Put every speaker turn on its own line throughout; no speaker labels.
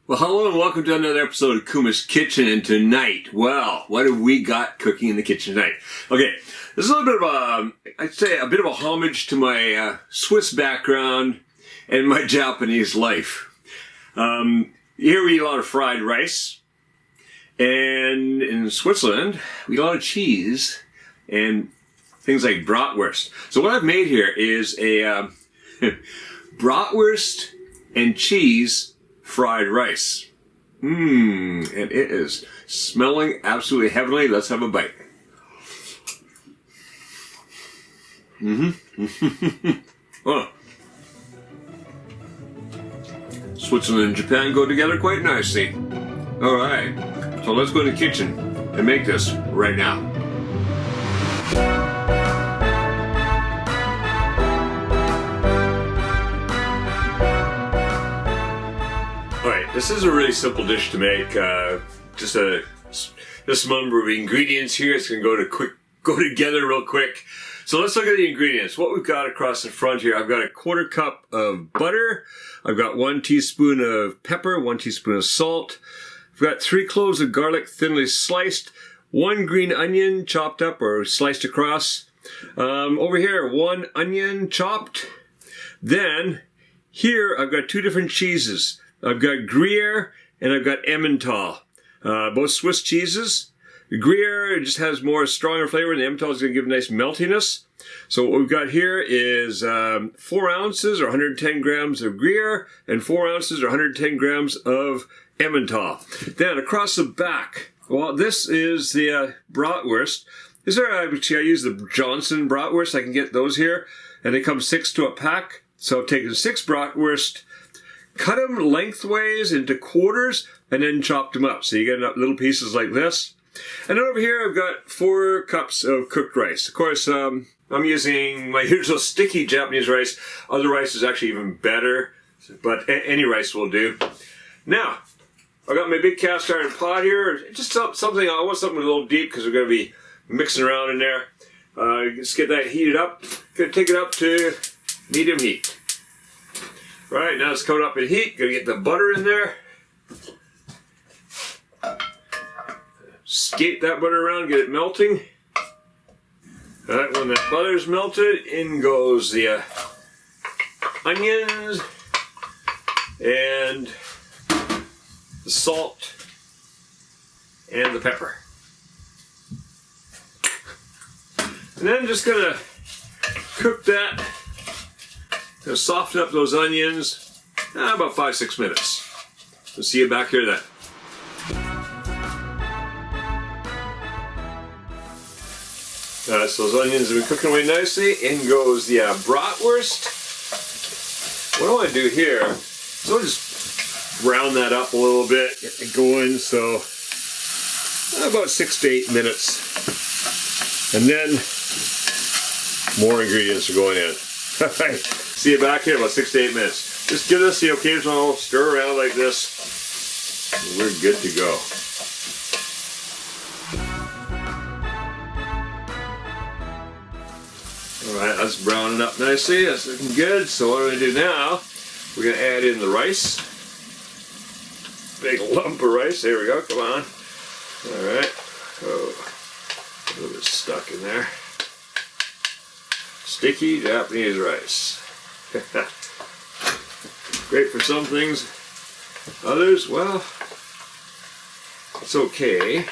Well, hello and welcome to another episode of Kuma's Kitchen. And tonight, well, what have we got cooking in the kitchen tonight? Okay, this is a little bit of I'd say a bit of a homage to my Swiss background and my Japanese life. Here we eat a lot of fried rice, and in Switzerland we eat a lot of cheese and things like Bratwurst. So what I've made here is a Bratwurst and cheese fried rice. And it is smelling absolutely heavenly. Let's have a bite. Oh. Switzerland and Japan go together quite nicely. Alright, so let's go in the kitchen and make this right now. This is a really simple dish to make. Just a number of ingredients here. It's going to go together real quick. So let's look at the ingredients. What we've got across the front here, I've got a 1/4 cup of butter. I've got 1 teaspoon of pepper, 1 teaspoon of salt. I've got 3 cloves of garlic thinly sliced, 1 green onion chopped up or sliced across. Over here, 1 onion chopped. Then here I've got 2 different cheeses. I've got Gruyere and I've got Emmental, both Swiss cheeses. The Gruyere just has more stronger flavor, and the Emmental is going to give a nice meltiness. So what we've got here is 4 ounces or 110 grams of Gruyere and 4 ounces or 110 grams of Emmental. Then across the back, well, this is the Bratwurst. I use the Johnson Bratwurst. I can get those here, and they come 6 to a pack. So I've taken 6 Bratwurst, cut them lengthways into quarters, and then chopped them up. So you get little pieces like this. And then over here I've got 4 cups of cooked rice. Of course, I'm using my usual sticky Japanese rice. Other rice is actually even better, but any rice will do. Now, I've got my big cast iron pot here. Just something, I want something a little deep because we're going to be mixing around in there. Just get that heated up. Going to take it up to medium heat. Right, now it's coming up in heat. Gonna get the butter in there. Skate that butter around, get it melting. Alright, when that butter's melted, in goes the onions and the salt and the pepper. And then just gonna cook that. Gonna soften up those onions about 5-6 minutes. We'll see you back here then. So those onions have been cooking away nicely. In goes the Bratwurst. What I want to do here is I'll just brown that up a little bit, get it going. So about 6 to 8 minutes, and then more ingredients are going in. All right. See you back here in about 6 to 8 minutes. Just give this the occasional stir around like this, and we're good to go. Alright, that's browning up nicely. That's looking good. So what we're going to do now, we're going to add in the rice. Big lump of rice. There we go. Come on. Alright. Oh, a little bit stuck in there. Sticky Japanese rice. Great for some things. Others, well, it's okay.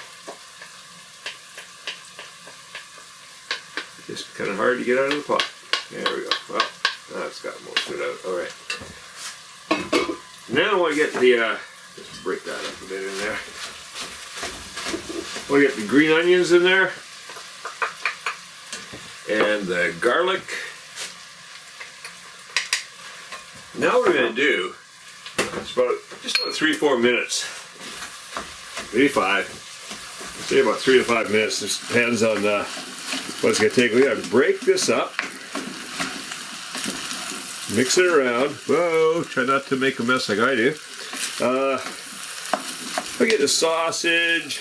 Just kind of hard to get out of the pot. There we go. Well, that's got most of it out. Alright. Now I want to get the, just break that up a bit in there. I want to get the green onions in there. And the garlic. Now what we're going to do, it's just about 3-4 minutes, maybe 5. I'd say about 3 to 5 minutes. This depends on what it's going to take. We got to break this up, mix it around. Whoa! Try not to make a mess like I do. I get the sausage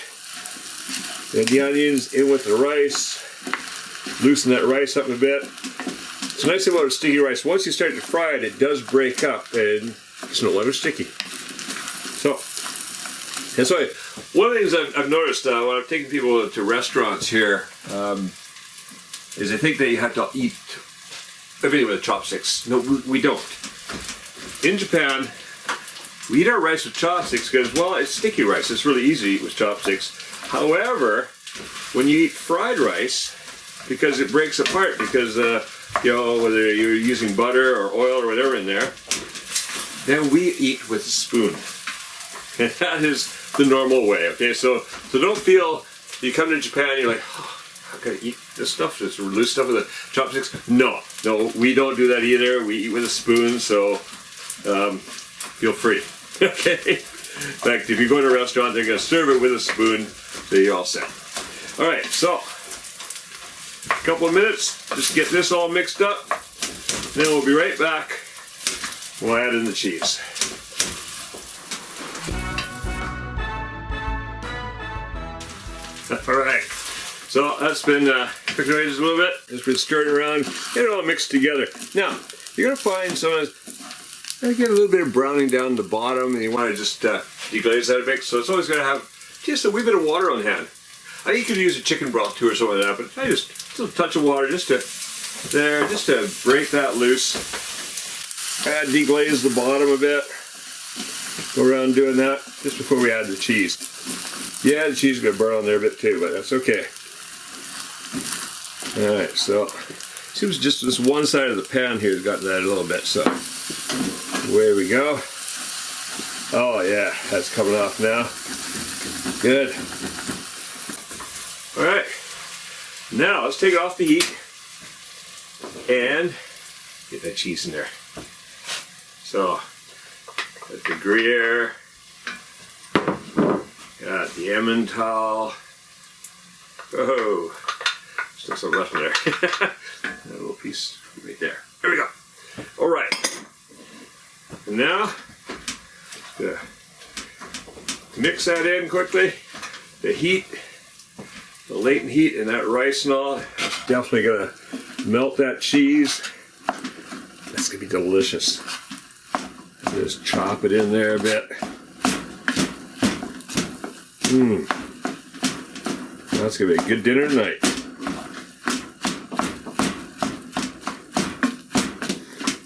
and the onions in with the rice. Loosen that rice up a bit. It's nice about a sticky rice. Once you start to fry it, it does break up and it's no longer sticky. So, and so one of the things I've noticed when I'm taking people to restaurants here is they think that you have to eat everything with chopsticks. No, we don't. In Japan, we eat our rice with chopsticks because, well, it's sticky rice. It's really easy to eat with chopsticks. However, when you eat fried rice, because it breaks apart, because you know, whether you're using butter or oil or whatever in there, then we eat with a spoon. And that is the normal way, okay? So don't feel, you come to Japan, you're like, oh, how can I eat this stuff, this loose stuff with the chopsticks? No, we don't do that either. We eat with a spoon, so feel free, okay? In fact, if you go to a restaurant, they're gonna serve it with a spoon, so you're all set. All right, so a couple of minutes, just get this all mixed up, then we'll be right back. We'll add in the cheese. All right, so that's been cooking away just a little bit. It's been stirring around, get it all mixed together. Now, you're gonna find sometimes you get a little bit of browning down the bottom, and you want to just deglaze that a bit. So it's always gonna have just a wee bit of water on hand. I think you could use a chicken broth too or something like that, but I just a touch of water just to break that loose. Deglaze the bottom a bit. Go around doing that just before we add the cheese. Yeah, the cheese is going to burn on there a bit too, but that's okay. Alright, so seems just this one side of the pan here has gotten that a little bit, so away we go. Oh yeah, that's coming off now. Good. Alright, now let's take it off the heat and get that cheese in there. So, got the Gruyere, got the Emmental. Oh, still some left in there. That little piece right there. There we go. All right. And now, mix that in quickly. The heat, the latent heat in that rice and all, that's definitely gonna melt that cheese. That's gonna be delicious. Just chop it in there a bit. That's gonna be a good dinner tonight.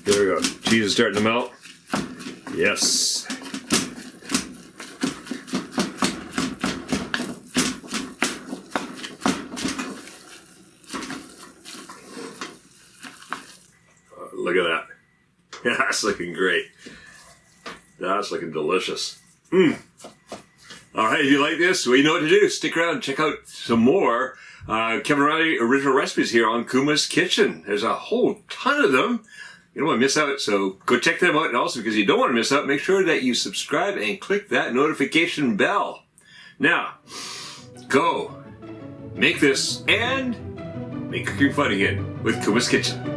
There we go. Cheese is starting to melt. Yes. Look at that. Yeah, that's looking great. That's looking delicious. Alright, if you like this, well, you know what to do. Stick around and check out some more Kevin Riley original recipes here on Kuma's Kitchen. There's a whole ton of them. You don't want to miss out, so go check them out. And also, because you don't want to miss out, make sure that you subscribe and click that notification bell. Now, go make this and make cooking fun again with Kuma's Kitchen.